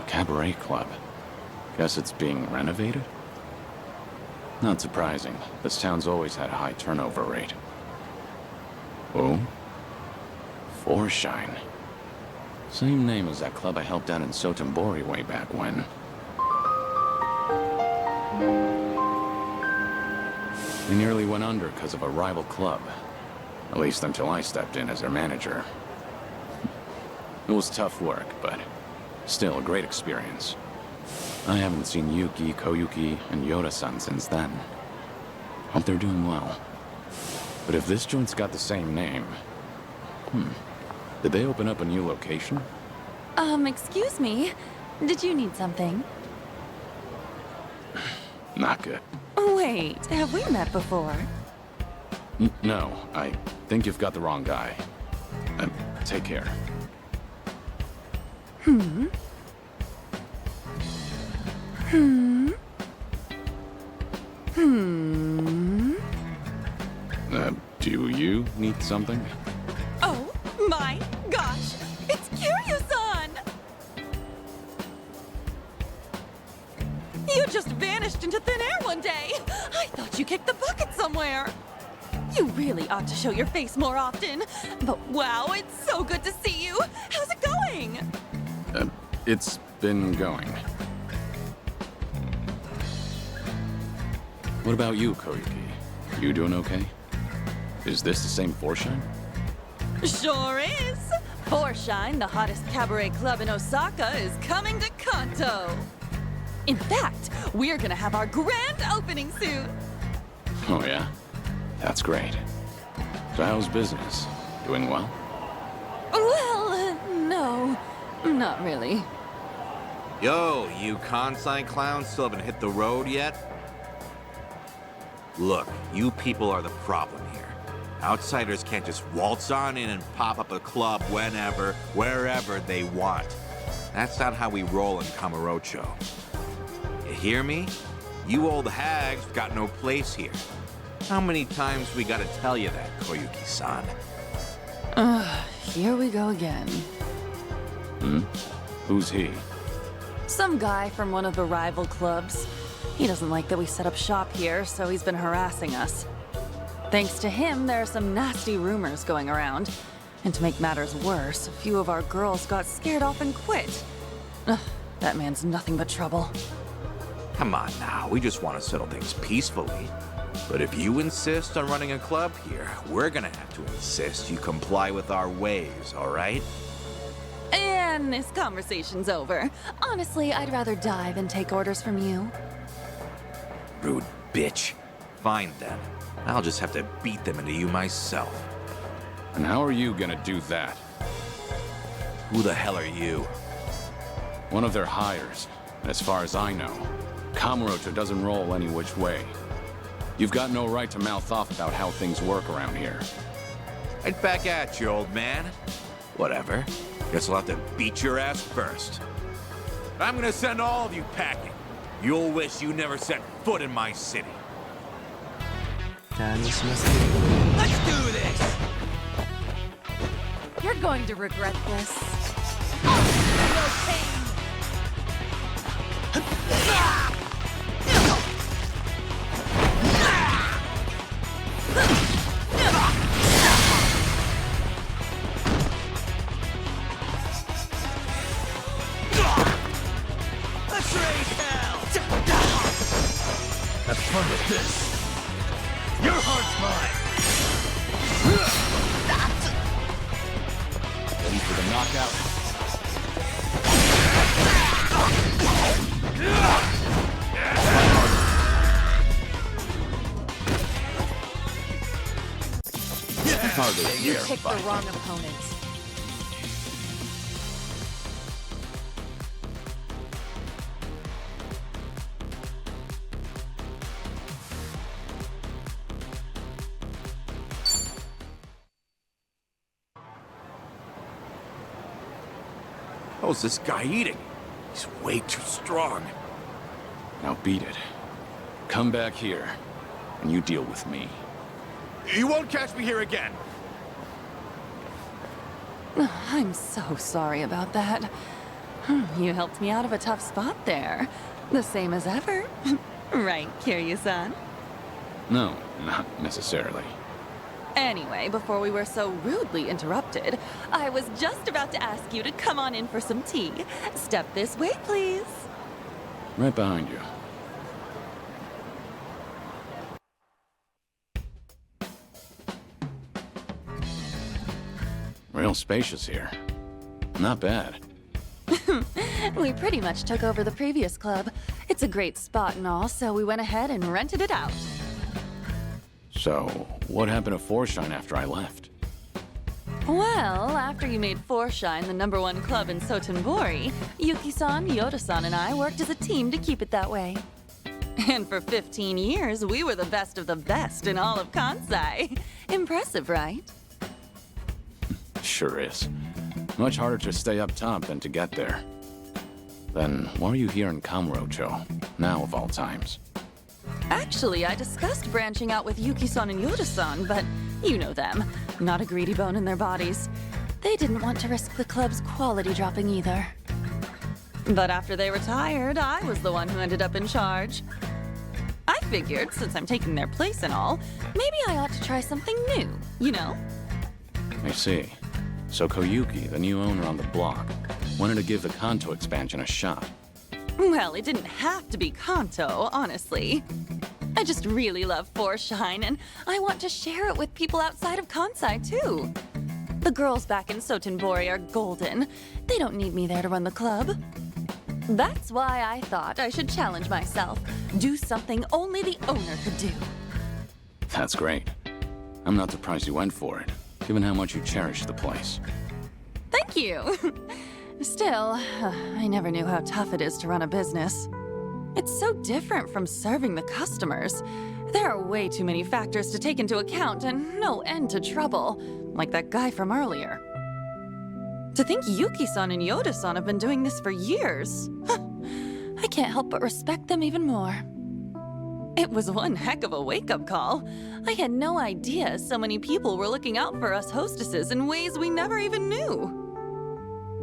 Cabaret club. Guess it's being renovated? Not surprising. This town's always had a high turnover rate. Oh? Forshine. Same name as that club I helped out in Sotenbori way back when. They nearly went under because of a rival club. At least until I stepped in as their manager. It was tough work, but still a great experience. I haven't seen Yuki, Koyuki, and Yoda-san since then. Hope they're doing well. But if this joint's got the same name... Did they open up a new location? Excuse me. Did you need something? Not good. Wait, have we met before? No, I think you've got the wrong guy. Take care. Do you need something? Oh my gosh! It's Kiryu-san! You just vanished into thin air one day! I thought you kicked the bucket somewhere! You really ought to show your face more often. But wow, it's so good to see you! How's it going? It's been going. What about you, Koyuki? You doing okay? Is this the same Forshine? Sure is! Forshine, the hottest cabaret club in Osaka, is coming to Kanto! In fact, we're gonna have our grand opening soon! Oh yeah? That's great. So how's business? Doing well? Well, no. Not really. Yo, you Kansai clowns still haven't hit the road yet? Look, you people are the problem here. Outsiders can't just waltz on in and pop up a club whenever, wherever they want. That's not how we roll in Kamurocho. You hear me? You old hags got no place here. How many times we gotta tell you that, Koyuki-san? Here we go again. Who's he? Some guy from one of the rival clubs. He doesn't like that we set up shop here, so he's been harassing us. Thanks to him, there are some nasty rumors going around. And to make matters worse, a few of our girls got scared off and quit. Ugh, that man's nothing but trouble. Come on now, we just want to settle things peacefully. But if you insist on running a club here, we're gonna have to insist you comply with our ways, all right? And this conversation's over. Honestly, I'd rather die than take orders from you. Rude bitch. Fine then. I'll just have to beat them into you myself. And how are you gonna do that? Who the hell are you? One of their hires. As far as I know, Kamurocho doesn't roll any which way. You've got no right to mouth off about how things work around here. Right back at you, old man. Whatever. Guess I'll have to beat your ass first. I'm gonna send all of you packing. You'll wish you never set foot in my city. Let's do this! You're going to regret this. Let's raise hell! Have fun with this. Your heart's mine! Ready for the knockout? You picked the wrong opponent. How's this guy eating? He's way too strong. Now beat it. Come back here, and you deal with me. You won't catch me here again! I'm so sorry about that. You helped me out of a tough spot there. The same as ever. Right, Kiryu-san? No, not necessarily. Anyway, before we were so rudely interrupted, I was just about to ask you to come on in for some tea. Step this way, please. Right behind you. Real spacious here. Not bad. We pretty much took over the previous club. It's a great spot and all, so we went ahead and rented it out. So, what happened to Foreshine after I left? Well, after you made Foreshine the #1 club in Sotenbori, Yuki-san, Yoda-san, and I worked as a team to keep it that way. And for 15 years, we were the best of the best in all of Kansai. Impressive, right? Sure is. Much harder to stay up top than to get there. Then, why are you here in Kamurocho, now of all times? Actually, I discussed branching out with Yuki-san and Yoda-san, but you know them. Not a greedy bone in their bodies. They didn't want to risk the club's quality dropping either. But after they retired, I was the one who ended up in charge. I figured, since I'm taking their place and all, maybe I ought to try something new, you know? I see. So Koyuki, the new owner on the block, wanted to give the Kanto expansion a shot. Well, it didn't have to be Kanto, honestly. I just really love Foreshine, and I want to share it with people outside of Kansai, too. The girls back in Sotenbori are golden. They don't need me there to run the club. That's why I thought I should challenge myself. Do something only the owner could do. That's great. I'm not surprised you went for it, given how much you cherish the place. Thank you. Still, I never knew how tough it is to run a business. It's so different from serving the customers. There are way too many factors to take into account and no end to trouble, like that guy from earlier. To think Yuki-san and Yoda-san have been doing this for years. I can't help but respect them even more. It was one heck of a wake-up call. I had no idea so many people were looking out for us hostesses in ways we never even knew.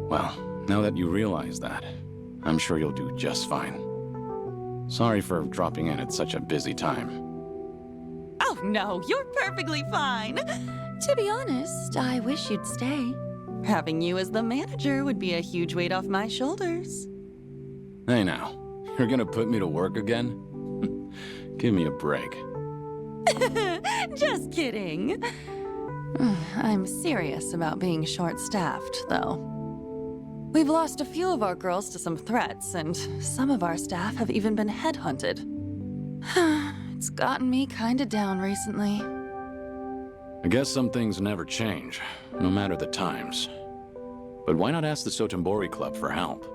Well, now that you realize that, I'm sure you'll do just fine. Sorry for dropping in at such a busy time. Oh no, you're perfectly fine. To be honest, I wish you'd stay. Having you as the manager would be a huge weight off my shoulders. Hey now, you're gonna put me to work again? Give me a break. Just kidding. I'm serious about being short-staffed, though. We've lost a few of our girls to some threats, and some of our staff have even been headhunted. It's gotten me kinda down recently. I guess some things never change, no matter the times. But why not ask the Sotenbori Club for help?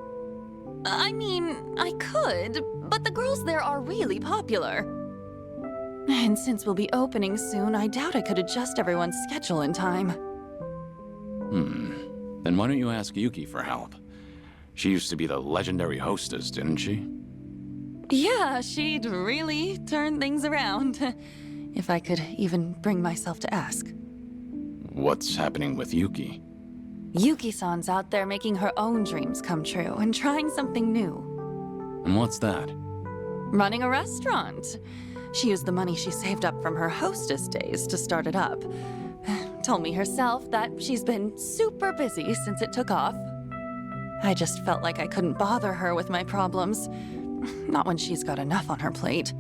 I mean, I could, but the girls there are really popular. And since we'll be opening soon, I doubt I could adjust everyone's schedule in time. Then why don't you ask Yuki for help? She used to be the legendary hostess, didn't she? Yeah, she'd really turn things around. If I could even bring myself to ask. What's happening with Yuki? Yuki-san's out there making her own dreams come true and trying something new. And what's that? Running a restaurant. She used the money she saved up from her hostess days to start it up. Told me herself that she's been super busy since it took off. I just felt like I couldn't bother her with my problems. Not when she's got enough on her plate.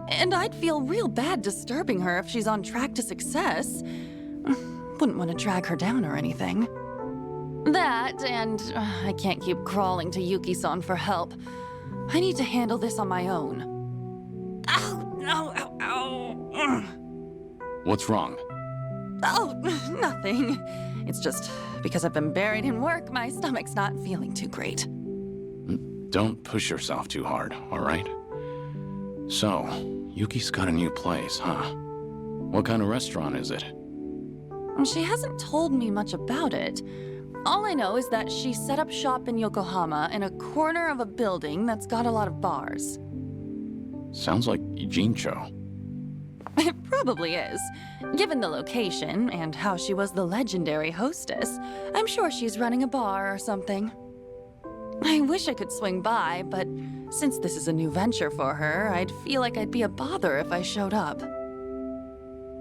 And I'd feel real bad disturbing her if she's on track to success. Wouldn't want to drag her down or anything. That, and I can't keep crawling to Yuki-san for help. I need to handle this on my own. Ow! Ow! Ow! Ow! What's wrong? Oh, nothing. It's just because I've been buried in work, my stomach's not feeling too great. Don't push yourself too hard, all right? So, Yuki's got a new place, huh? What kind of restaurant is it? She hasn't told me much about it. All I know is that she set up shop in Yokohama in a corner of a building that's got a lot of bars. Sounds like Ijincho. It probably is. Given the location and how she was the legendary hostess, I'm sure she's running a bar or something. I wish I could swing by, but since this is a new venture for her, I'd feel like I'd be a bother if I showed up.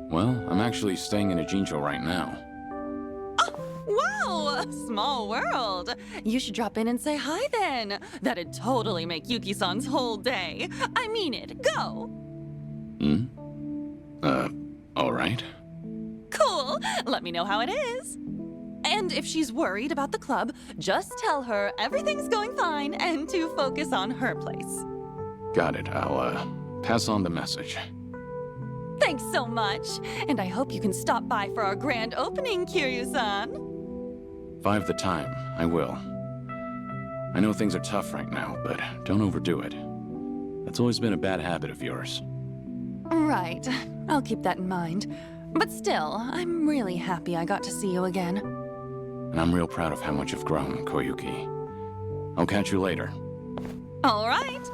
Well, I'm actually staying in Ijincho right now. Wow! Small world! You should drop in and say hi then. That'd totally make Yuki-san's whole day. I mean it. Go! Alright. Cool! Let me know how it is. And if she's worried about the club, just tell her everything's going fine and to focus on her place. Got it. I'll, pass on the message. Thanks so much. And I hope you can stop by for our grand opening, Kiryu-san. If I have the time, I will. I know things are tough right now, but don't overdo it. That's always been a bad habit of yours. Right. I'll keep that in mind. But still, I'm really happy I got to see you again. And I'm real proud of how much you've grown, Koyuki. I'll catch you later. All right.